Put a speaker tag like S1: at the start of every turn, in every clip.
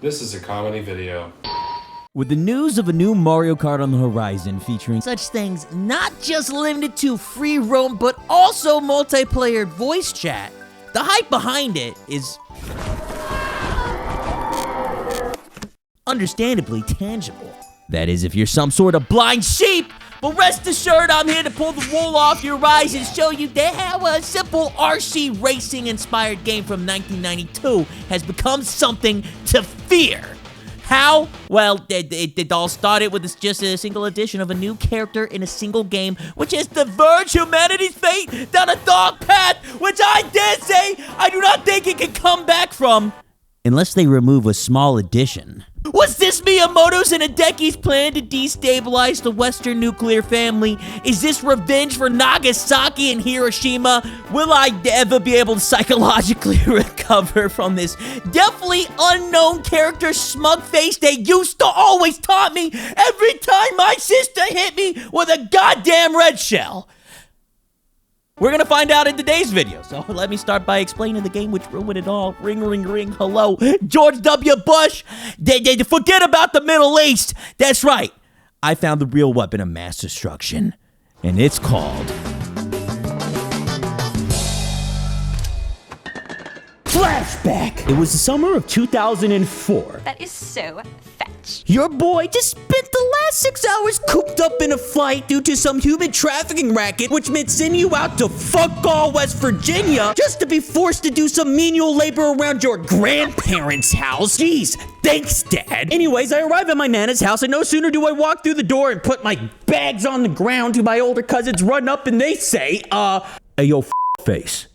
S1: This is a comedy video.
S2: With the news of a new Mario Kart on the horizon featuring such things not just limited to free roam but also multiplayer voice chat, the hype behind it is understandably tangible. That is, if you're some sort of blind sheep. But rest assured, I'm here to pull the wool off your eyes and show you that how a simple RC racing-inspired game from 1992 has become something to fear. How? Well, it all started with just a single edition of a new character in a single game, which has diverged humanity's fate down a dark path, which I dare say I do not think it can come back from, unless they remove a small addition. Was this Miyamoto's and Hideki's plan to destabilize the Western nuclear family? Is this revenge for Nagasaki and Hiroshima? Will I ever be able to psychologically recover from this definitely unknown character's smug face that used to always taunt me every time my sister hit me with a goddamn red shell? We're gonna find out in today's video, so let me start by explaining the game which ruined it all. Ring, ring, ring, hello, George W. Bush. They forget about the Middle East. That's right, I found the real weapon of mass destruction, and it's called flashback. It was the summer of 2004.
S3: That is so fetch.
S2: Your boy just spent the last 6 hours cooped up in a fight due to some human trafficking racket, which meant sending you out to fuck all West Virginia just to be forced to do some menial labor around your grandparents' house. Jeez, thanks, Dad. Anyways, I arrive at my Nana's house, and no sooner do I walk through the door and put my bags on the ground do my older cousins run up and they say, hey, yo, face.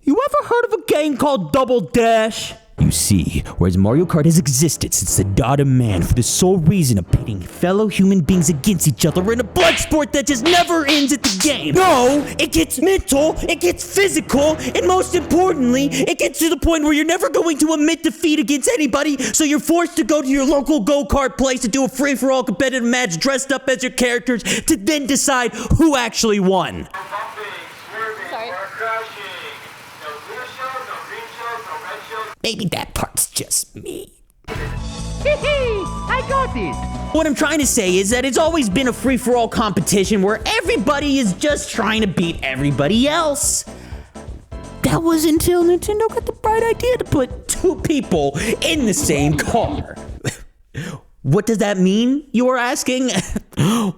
S2: You ever heard of a game called Double Dash? You see, whereas Mario Kart has existed since the dawn of man for the sole reason of pitting fellow human beings against each other in a blood sport that just never ends at the game. No, it gets mental, it gets physical, and most importantly, it gets to the point where you're never going to admit defeat against anybody, so you're forced to go to your local go-kart place to do a free-for-all competitive match dressed up as your characters to then decide who actually won. Maybe that part's just me.
S4: I got this.
S2: What I'm trying to say is that it's always been a free-for-all competition where everybody is just trying to beat everybody else. That was until Nintendo got the bright idea to put two people in the same car. What does that mean, you are asking?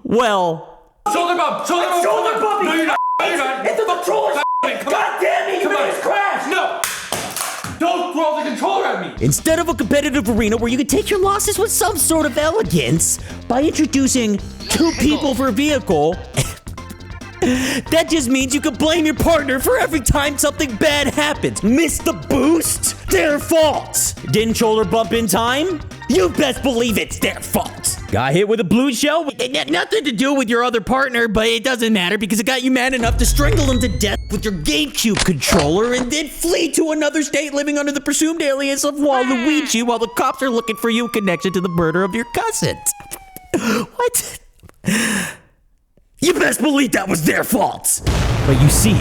S2: Well...
S1: Shoulder bump! Shoulder bump!
S4: Shoulder bumping!
S1: No, you're not! No, you're not!
S4: It's the controller! God damn it! You made us crash!
S1: No! Don't throw the controller at me!
S2: Instead of a competitive arena where you can take your losses with some sort of elegance by introducing two people per vehicle, that just means you can blame your partner for every time something bad happens. Missed the boost? Their fault. Didn't shoulder bump in time? You best believe it's their fault. Got hit with a blue shell? It had nothing to do with your other partner, but it doesn't matter because it got you mad enough to strangle him to death with your GameCube controller and then flee to another state living under the presumed alias of Waluigi while the cops are looking for you in connection to the murder of your cousin. What? You best believe that was their fault. But you see,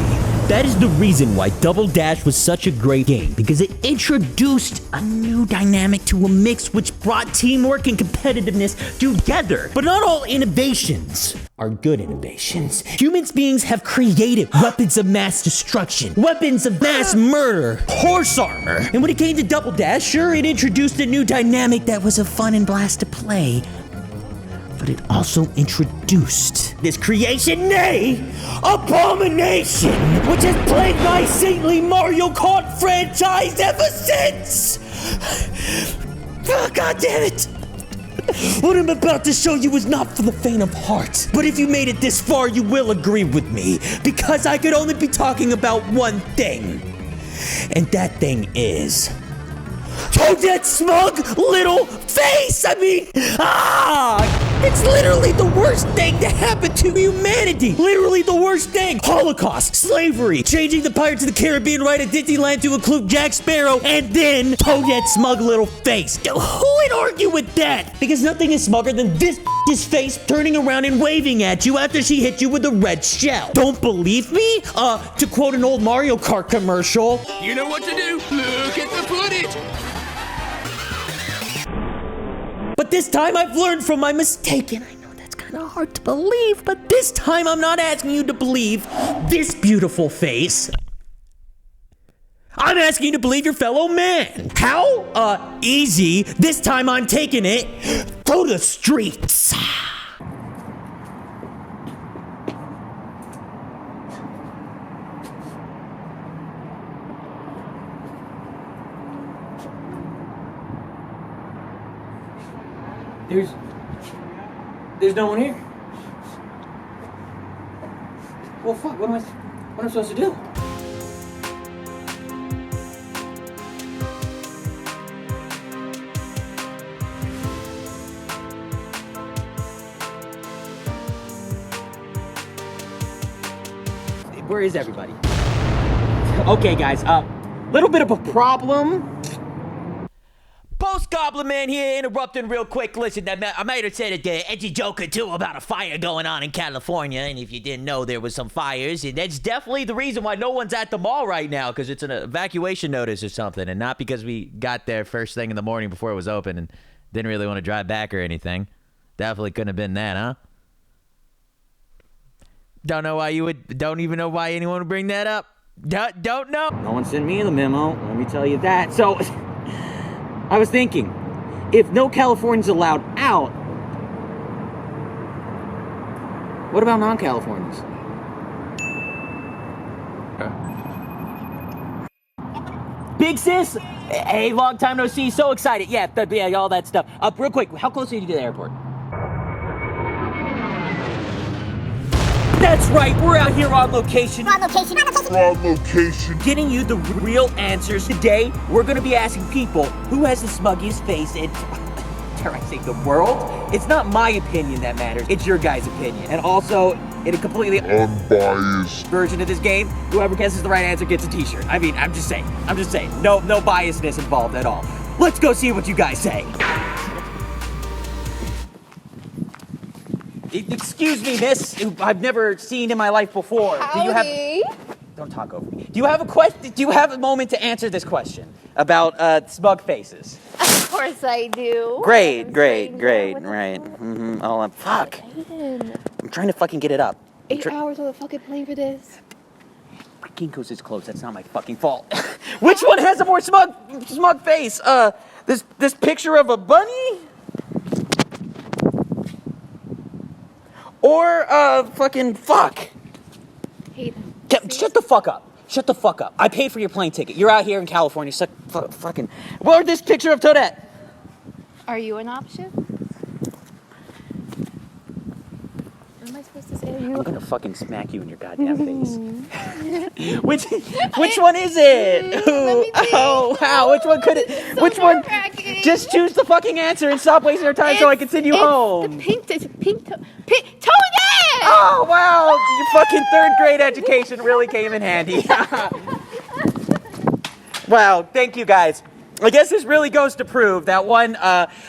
S2: that is the reason why Double Dash was such a great game, because it introduced a new dynamic to a mix which brought teamwork and competitiveness together. But not all innovations are good innovations. Human beings have created weapons of mass destruction, weapons of mass murder, horse armor. And when it came to Double Dash, sure, it introduced a new dynamic that was a fun and blast to play. But it also introduced this creation, nay, abomination, which has plagued my saintly Mario Kart franchise ever since! Oh, God damn it! What I'm about to show you is not for the faint of heart. But if you made it this far, you will agree with me, because I could only be talking about one thing. And that thing is... Toadette smug little face! I mean, it's literally the worst thing to happen to humanity! Literally the worst thing! Holocaust, slavery, changing the Pirates of the Caribbean ride at Disneyland to include Jack Sparrow, and then Toadette smug little face. Who would argue with that? Because nothing is smugger than this face turning around and waving at you after she hit you with a red shell. Don't believe me? To quote an old Mario Kart commercial,
S5: you know what to do. Look at the footage.
S2: this time I've learned from my mistake, and I know that's kind of hard to believe, but this time I'm not asking you to believe this beautiful face. I'm asking you to believe your fellow man. How? Easy. This time I'm taking it to the streets.
S4: There's no one here. Well, fuck. What am I supposed to do? Where is everybody? Okay, guys. Little bit of a problem.
S2: Post Goblin Man here, interrupting real quick. Listen, I might have said a edgy joke or two about a fire going on in California, and if you didn't know, there was some fires, and that's definitely the reason why no one's at the mall right now, because it's an evacuation notice or something, and not because we got there first thing in the morning before it was open and didn't really want to drive back or anything. Definitely couldn't have been that, huh? Don't even know why anyone would bring that up. Don't know.
S4: No one sent me the memo, let me tell you that. So, I was thinking, if no Californians allowed out, what about non-Californians? Big sis! Hey, long time no see, so excited. Yeah, all that stuff. Real quick, how close are you to the airport? That's right, we're out here on location. Getting you the real answers. Today, we're gonna be asking people who has the smuggiest face in, dare I say, the world? It's not my opinion that matters, it's your guys' opinion. And also, in a completely unbiased version of this game, whoever guesses the right answer gets a t-shirt. I mean, I'm just saying. No biasness involved at all. Let's go see what you guys say. Excuse me, miss, who I've never seen in my life before.
S5: Howdy.
S4: Don't talk over me. Do you have a question? Do you have a moment to answer this question about smug faces?
S5: Of course I do.
S4: Great. Right. Oh, fuck.
S5: Aiden,
S4: I'm trying to fucking get it up.
S5: 8 hours on the fucking plane for this.
S4: My Kinko's is closed. That's not my fucking fault. Which one has a more smug face? This picture of a bunny? Or, fucking fuck.
S5: Aiden.
S4: Shut the fuck up. Shut the fuck up. I paid for your plane ticket. You're out here in California. Fucking. Or this picture of Toadette.
S5: Are you an option? What am I supposed to say? Are you?
S4: I'm gonna fucking smack you in your goddamn face. Which one is it?
S5: Let me see.
S4: Oh, wow. Which one could it? Which one? Just choose the fucking answer and stop wasting our time so I can send you home.
S5: It's pink Toadette!
S4: Oh, wow. Your fucking 3rd grade education really came in handy. Wow. Thank you, guys. I guess this really goes to prove that one,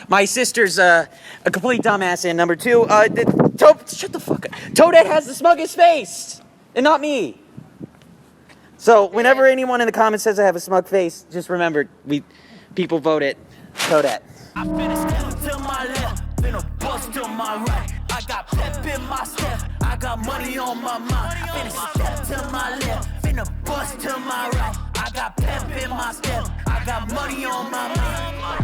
S4: my sister's a complete dumbass, and number 2, shut the fuck up. Toadette has the smuggest face, and not me. So whenever anyone in the comments says I have a smug face, just remember, people voted Toadette.
S6: I finished to my left, finna bust to my right. I got pep in my step, I got money on my mind. I finished to my left, finna bust to my right. I got pep in my step, I got money on my mind.